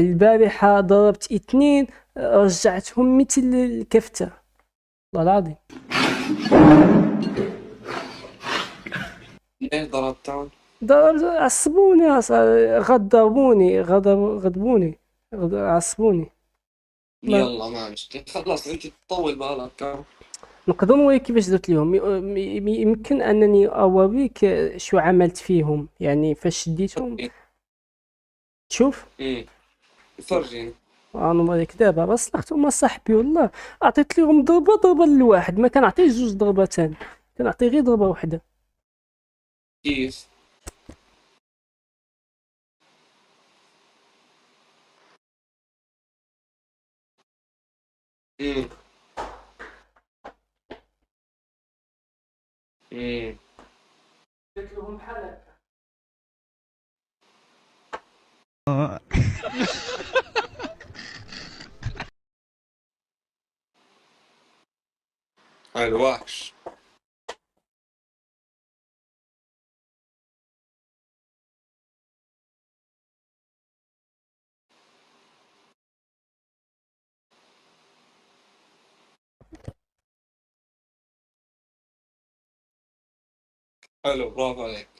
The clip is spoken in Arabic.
البارحة ضربت 2 رجعتهم مثل الكفتة والله العظيم. ليه ضربتهم؟ عصبوني غضبوني غضبوني عصبوني. ما يلا ما مشكلة، خلاص انت تطول بالك. نقدر نوريك كيفاش درت ليهم. يمكن انني اوريك شو عملت فيهم يعني فاش شديتهم. تشوف. امم فرجيني. انا نوريك دابا راه صلحتهم صاحبي والله. عطيت لهم ضربه للواحد، ما كنعطيش جوج ضربتان، كنعطي غير ضربه واحده. كيف؟ امم امم درت لهم بحال هكا. الوحش. حلو، برافو عليك.